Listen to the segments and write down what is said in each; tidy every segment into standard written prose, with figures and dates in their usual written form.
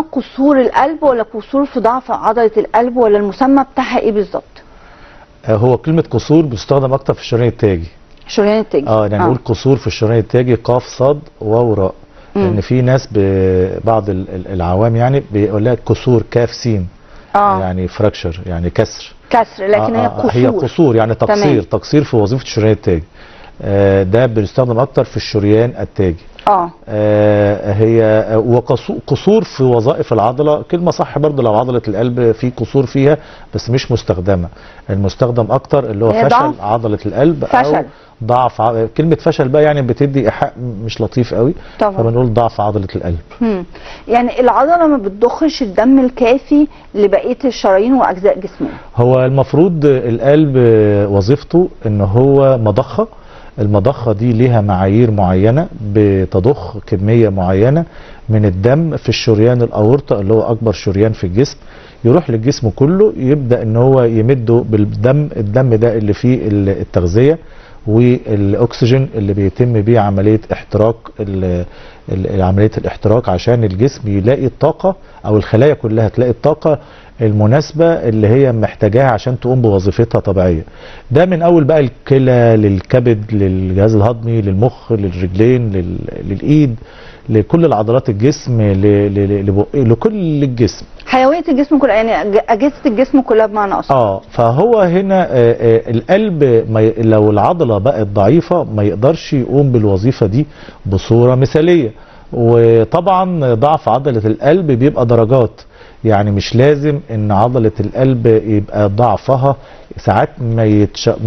اسمها قصور القلب ولا قصور في ضعف عضله القلب، ولا المسمى بتاعها ايه بالظبط؟ هو كلمه قصور بتستخدم اكتر في الشريان التاجي. الشريان التاجي يعني نقول قصور في الشريان التاجي قاف صاد واو راء، لان في ناس بعض العوام يعني بيقول لها كسور كاف سين، يعني فراكشر يعني كسر، لكن هي قصور. هي قصور يعني تقصير في وظيفه الشريان التاجي. ده بيستخدم اكتر في الشريان التاجي. هي وقصور في وظائف العضله كلمه صح برضه، لو عضله القلب في قصور فيها بس مش مستخدمه. المستخدم اكتر اللي هو فشل عضله القلب، او ضعف. كلمه فشل بقى يعني بتدي ايحاء مش لطيف قوي طبعا، فبنقول ضعف عضله القلب. يعني العضله ما بتضخش الدم الكافي لبقيه الشرايين واجزاء جسمنا. هو المفروض القلب وظيفته ان هو مضخه. المضخه دي ليها معايير معينه، بتضخ كميه معينه من الدم في الشريان الاورطه اللي هو اكبر شريان في الجسم، يروح للجسم كله، يبدا ان هو يمده بالدم. الدم ده اللي فيه التغذيه والاكسجين اللي بيتم بيه عمليه احتراق، عمليه الاحتراق، عشان الجسم يلاقي الطاقه، او الخلايا كلها تلاقي الطاقه المناسبه اللي هي محتاجاها عشان تقوم بوظيفتها طبيعيه. ده من اول بقى الكلى للكبد للجهاز الهضمي للمخ للرجلين للايد لكل العضلات الجسم لكل الجسم، حيويه الجسم كلها، يعني اجهزه الجسم كلها بمعنى اصح. فهو هنا القلب لو العضله بقت ضعيفه ما يقدرش يقوم بالوظيفه دي بصوره مثاليه. وطبعا ضعف عضله القلب بيبقى درجات، يعني مش لازم ان عضله القلب يبقى ضعفها ساعات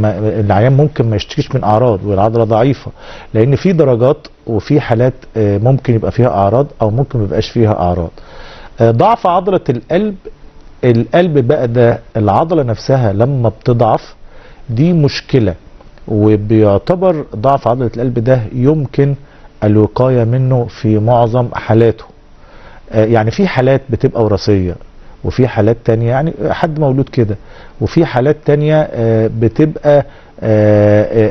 العيان ممكن ما يشتكيش من اعراض والعضله ضعيفه، لان في درجات وفي حالات ممكن يبقى فيها اعراض او ممكن ما يبقاش فيها اعراض. ضعف عضله القلب بقى ده العضله نفسها لما بتضعف دي مشكله، وبيعتبر ضعف عضله القلب ده يمكن الوقايه منه في معظم حالاته. يعني في حالات بتبقى وراثيه، وفي حالات تانية يعني حد مولود كده، وفي حالات تانية بتبقى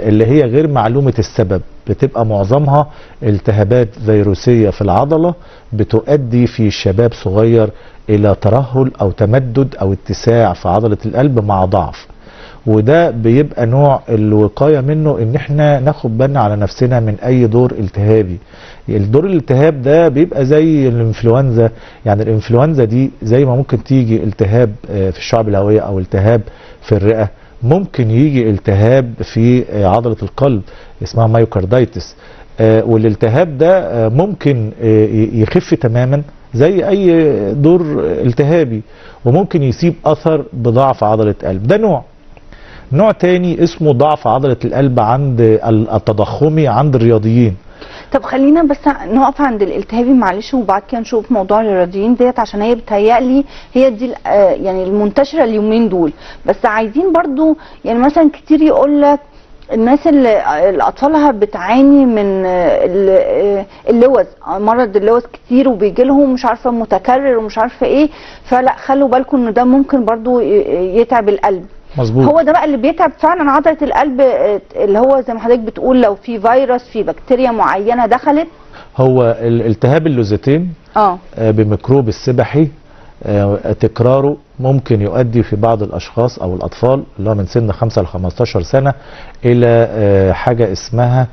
اللي هي غير معلومة السبب، بتبقى معظمها التهابات فيروسية في العضلة بتؤدي في شباب صغير إلى ترهل أو تمدد أو اتساع في عضلة القلب مع ضعف. وده بيبقى نوع الوقاية منه ان احنا ناخد بالنا على نفسنا من اي دور التهابي. الدور الالتهاب ده بيبقى زي الانفلونزا، يعني الانفلونزا دي زي ما ممكن تيجي التهاب في الشعب الهوية او التهاب في الرئة، ممكن يجي التهاب في عضلة القلب اسمها مايوكاردايتس، والالتهاب ده ممكن يخف تماما زي اي دور التهابي، وممكن يسيب اثر بضعف عضلة قلب. ده نوع تاني اسمه ضعف عضلة القلب عند التضخمي عند الرياضيين. طب خلينا بس نقف عند الالتهابي معلش، وبعد كده نشوف موضوع الرياضيين ديت، عشان هي بتهيألي هي دي يعني المنتشرة اليومين دول. بس عايزين برضو يعني مثلا كتير يقول لك الناس اللي اطفالها بتعاني من اللوز، مرض اللوز كتير وبيجي لهم مش عارفه متكرر ومش عارفه ايه، فلا خلوا بالكم ان ده ممكن برضو يتعب القلب. مظبوط. هو ده بقى اللي بيتعب فعلا عضله القلب، اللي هو زي ما حضرتك بتقول لو في فيروس في بكتيريا معينه دخلت. هو الالتهاب اللوزتين بميكروب السبحي تكراره ممكن يؤدي في بعض الاشخاص او الاطفال اللي هو من سن 5 ل 15 سنه الى حاجه اسمها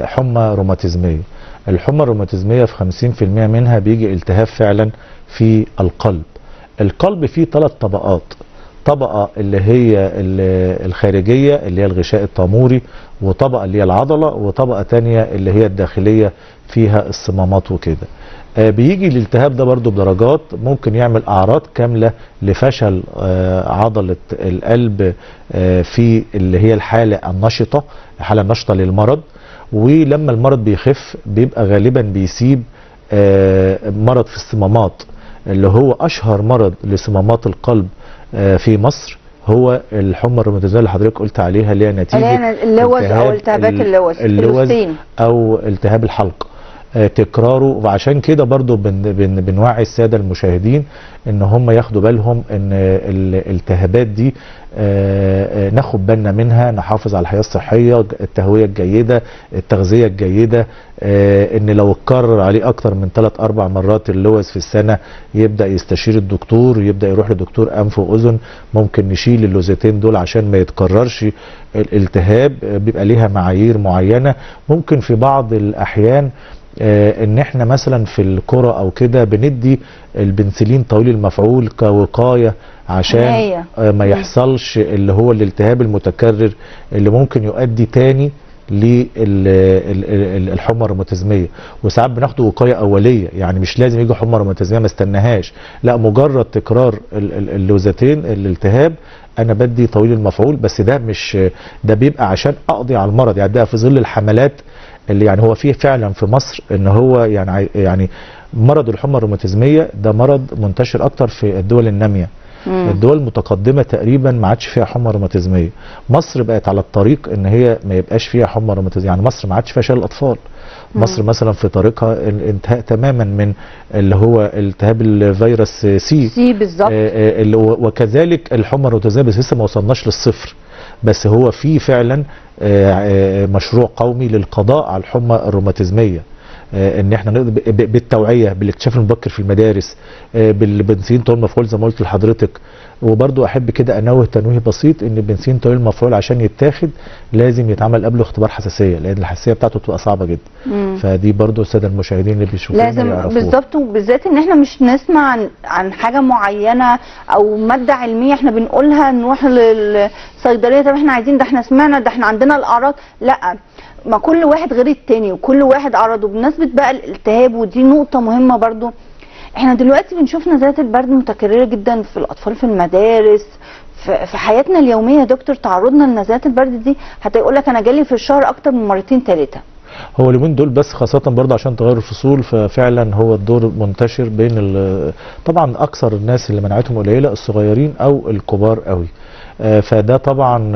حمى روماتيزميه. الحمى الروماتيزميه في 50% منها بيجي التهاب فعلا في القلب. القلب فيه 3 طبقات، طبقة اللي هي الخارجية اللي هي الغشاء الطاموري، وطبقة اللي هي العضلة، وطبقة تانية اللي هي الداخلية فيها الصمامات وكده. بيجي الالتهاب ده برضو بدرجات، ممكن يعمل أعراض كاملة لفشل عضلة القلب في اللي هي الحالة النشطة، الحالة النشطة للمرض. ولما المرض بيخف بيبقى غالبا بيسيب مرض في الصمامات، اللي هو أشهر مرض لصمامات القلب في مصر هو الحمى الروماتيزميه اللي حضرتك قلت عليها، اللي هي نتيجه اللوز او التهابات اللوز او التهاب الحلق. تكراره. وعشان كده برضو بنوعي الساده المشاهدين ان هم ياخدوا بالهم ان الالتهابات دي ناخد بالنا منها، نحافظ على الحياه الصحيه، التهويه الجيده، التغذيه الجيده. ان لو اتكرر عليه اكتر من 3-4 مرات اللوز في السنه يبدا يستشير الدكتور، يبدا يروح لدكتور انف واذن. ممكن نشيل اللوزتين دول عشان ما يتكررش الالتهاب. بيبقى ليها معايير معينه. ممكن في بعض الاحيان ان احنا مثلا في الكرة او كده بندي البنسلين طويل المفعول كوقاية عشان ما يحصلش اللي هو الالتهاب المتكرر اللي ممكن يؤدي تاني للحمى الروماتيزميه. وساعات بناخده وقايه اوليه، يعني مش لازم يجي حمى روماتيزميه ما استناهاش، لا مجرد تكرار اللوزتين الالتهاب انا بدي طويل المفعول. بس ده مش ده بيبقى عشان اقضي على المرض، يعني ده في ظل الحملات اللي يعني هو فيه فعلا في مصر ان هو يعني مرض الحمى الروماتيزميه ده مرض منتشر اكتر في الدول الناميه. الدول المتقدمه تقريبا ما عادش فيها حمى روماتيزميه. مصر بقت على الطريق ان هي ما يبقاش فيها حمى روماتيزميه، يعني مصر ما عادش فيها شلل الاطفال. مصر مثلا في طريقها الانتهاء تماما من اللي هو التهاب الفيروس سي بالظبط. وكذلك الحمى الروماتيزميه، بس لسه ما وصلناش للصفر. بس هو في فعلا مشروع قومي للقضاء على الحمى الروماتيزميه، ان احنا نقدر بالتوعيه، بالاكتشاف المبكر في المدارس، بالبنسلين طويل المفعول زي ما قلت لحضرتك. وبرضو احب كده انوه تنويه بسيط ان البنسلين طويل المفعول عشان يتاخد لازم يتعمل قبله اختبار حساسيه، لان الحساسيه بتاعته بتبقى صعبه جدا. فدي برضو الساده المشاهدين اللي بيشوفونا لازم بالظبط، وبالذات ان احنا مش نسمع عن حاجه معينه او ماده علميه احنا بنقولها نروح للصيدليه طب احنا عايزين ده، احنا سمعنا ده، احنا عندنا الاعراض. لا، ما كل واحد غير التاني وكل واحد اعراضه. بمناسبه بقى الالتهاب، ودي نقطه مهمه برضو، احنا دلوقتي بنشوف نزلات البرد متكرره جدا في الاطفال في المدارس، في حياتنا اليوميه. يا دكتور، تعرضنا لنزلات البرد دي هتقول لك انا جالي في الشهر اكتر من مرتين 3. هو اليومين دول بس خاصة برضه عشان تغير الفصول، ففعلا هو الدور منتشر بين طبعا اكثر الناس اللي مناعتهم قليلة الصغيرين او الكبار قوي. فده طبعا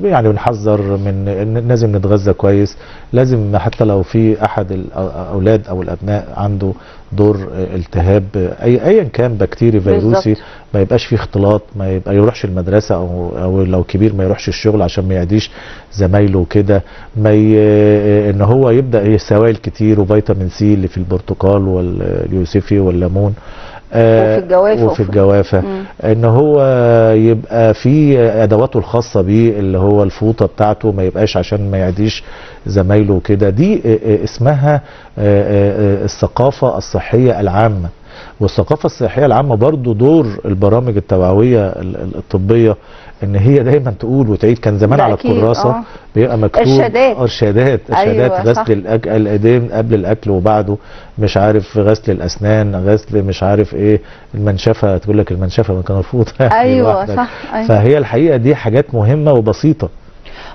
يعني بنحذر من لازم نتغذى كويس، لازم حتى لو في احد الاولاد او الابناء عنده دور التهاب ايا كان بكتيري فيروسي ما يبقاش فيه اختلاط، ما يبقى يروحش المدرسه او لو كبير ما يروحش الشغل عشان ما يعديش زمايله وكده. ان هو يبدا سوائل كتير وفيتامين سي اللي في البرتقال واليوسفي والليمون وفي الجوافه ان هو يبقى في ادواته الخاصه بيه اللي هو الفوطه بتاعته ما يبقاش عشان ما يعديش زمايله وكده. دي اسمها الثقافه الصحيه العامه. والثقافه الصحيه العامه برضو دور البرامج التوعويه الطبيه ان هي دايما تقول وتعيد. كان زمان على الكراسه بيبقى مكتوب ارشادات أيوة غسل الايدين قبل الاكل وبعده، مش عارف غسل الاسنان، غسل مش عارف ايه، المنشفه تقول لك المنشفه من كان مرفوضه ايوه صح. أيوة. فهي الحقيقه دي حاجات مهمه وبسيطه،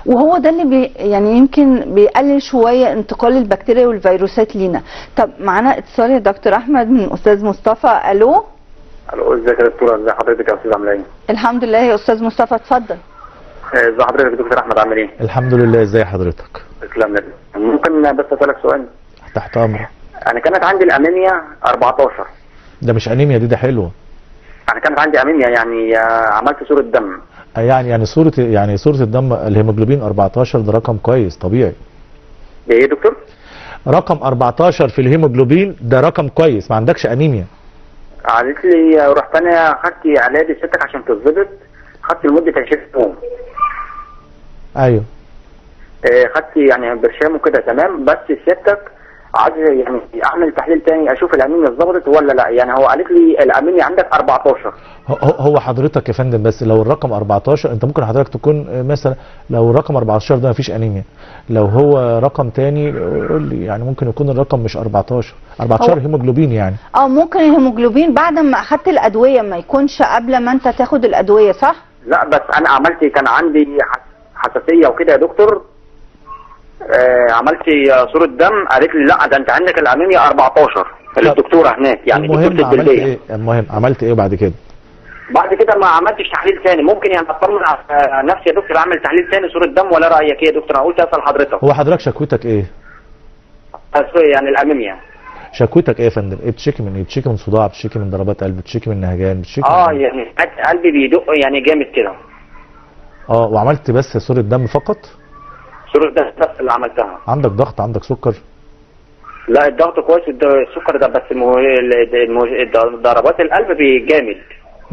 وهو ده اللي يعني يمكن بيقلل شويه انتقال البكتيريا والفيروسات لينا. طب معانا اتصال يا دكتور احمد من استاذ مصطفى. الو ازيك يا دكتوره؟ ازي حضرتك يا استاذ؟ عامله ايه؟ الحمد لله يا استاذ مصطفى، اتفضل. ازي حضرتك يا دكتور احمد؟ عامل ايه؟ الحمد لله. ازي حضرتك؟ تسلم لي. ممكن بس اسالك سؤال؟ تحت امرك. انا كانت عندي الانيميا 14. ده مش انيميا، دي حلوه. انا كانت عندي انيميا، يعني عملت صوره دم. يعني صوره الدم الهيموجلوبين 14 ده رقم كويس طبيعي. ده ايه يا دكتور؟ رقم 14 في الهيموجلوبين ده رقم كويس، ما عندكش انيميا. قالت لي رحت انا خدت علاج ستك عشان تتظبط، خدت لمده 20 يوم. ايوه. خدت يعني برشام وكده تمام، بس ستك عايز يعني اعمل تحليل تاني اشوف الانيميا اتظبطت ولا لا. يعني هو قالت لي الانيميا عندك 14. هو حضرتك يا فندم بس لو الرقم 14 انت ممكن حضرتك تكون مثلا لو الرقم 14 ده مفيش انيميا، لو هو رقم تاني قول لي، يعني ممكن يكون الرقم مش 14 هيموجلوبين يعني. ممكن الهيموجلوبين بعد ما اخدت الادويه، ما يكونش قبل ما انت تاخد الادويه، صح؟ لا بس انا عملت، كان عندي حساسيه وكده يا دكتور. عملت صوره دم، قالت لي لا ده انت عندك الانيميا 14 الدكتوره هناك، يعني دكتوره الجلديه. المهم عملت ايه بعد كده؟ بعد كده ما عملتش تحليل ثاني. ممكن يعني اطمن على نفسي يا دكتور اعمل تحليل ثاني صوره دم ولا رايك ايه يا دكتور؟ انا قلت اسال حضرتك. هو حضرتك شكوتك ايه؟ يعني الانيميا. شكوتك ايه يا فندم؟ ايه بتشكي من ايه؟ بتشكي من صداع، بتشكي من ضربات قلب، بتشكي من نهجان، بتشكي من يعني قلبي بيدق يعني جامد كده. وعملت بس صورة دم فقط؟ صورة دم بس اللي عملتها. عندك ضغط، عندك سكر؟ لا الضغط كويس، السكر ده بس ضربات القلب جامد.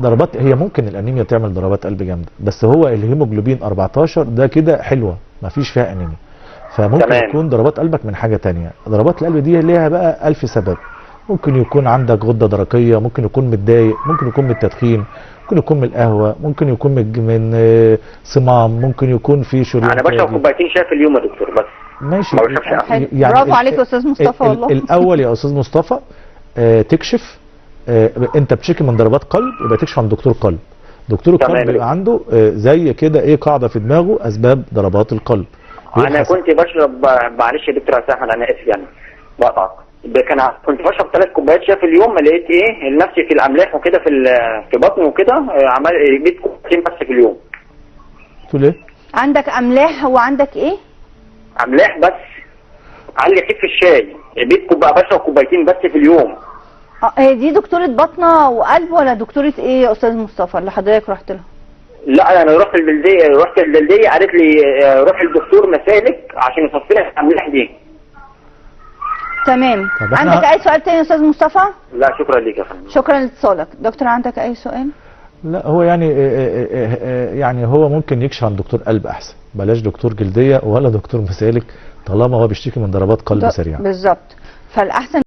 ضربات، هي ممكن الانيميا تعمل ضربات قلب جامده، بس هو الهيموجلوبين 14 ده كده حلوه ما فيش فيها انيميا، فممكن تمام. يكون ضربات قلبك من حاجه تانية. ضربات القلب دي ليها بقى 1000 سبب. ممكن يكون عندك غده درقيه، ممكن يكون متضايق، ممكن يكون من التدخين، ممكن يكون من القهوه، ممكن يكون من صمام، ممكن يكون في شريان. انا بشرب كوبايتين شاي في اليوم يا دكتور بس. ماشي. ما بشربش قهوة. برافو عليك يا استاذ مصطفى والله. الاول يا استاذ مصطفى تكشف. انت بتشكي من ضربات قلب، يبقى تكشف عند دكتور قلب. دكتور القلب بيبقى عنده زي كده ايه قاعده في دماغه اسباب ضربات القلب. انا كنت بشرب، معلش يا دكتور يا احمد انا اسف يعني بقطعك، كنت بشرب 3 كوبايات شاي في اليوم، لقيت ايه نفسي في الاملاح وكده في بطني وكده، جبت كوبايتين بس في اليوم. تقول ايه؟ عندك املاح وعندك ايه؟ املاح بس علي كيف في الشاي، بشرب كوبايتين بس في اليوم. هي دي دكتورة بطنة وقلب ولا دكتورة ايه يا استاذ مصطفى اللي حضرتك رحت لها؟ لا انا رحت البلديه قالت لي روح للدكتور مسالك عشان يصفي لك الاملاح دي. تمام. عندك اي سؤال تاني يا استاذ مصطفى؟ لا شكرا ليك يا فندم. شكرا لاتصالك. دكتور عندك اي سؤال؟ لا هو يعني هو ممكن يكشف عن دكتور قلب احسن، بلاش دكتور جلديه ولا دكتور مسالك طالما هو بيشتكي من ضربات قلب سريعه. بالظبط، فالاحسن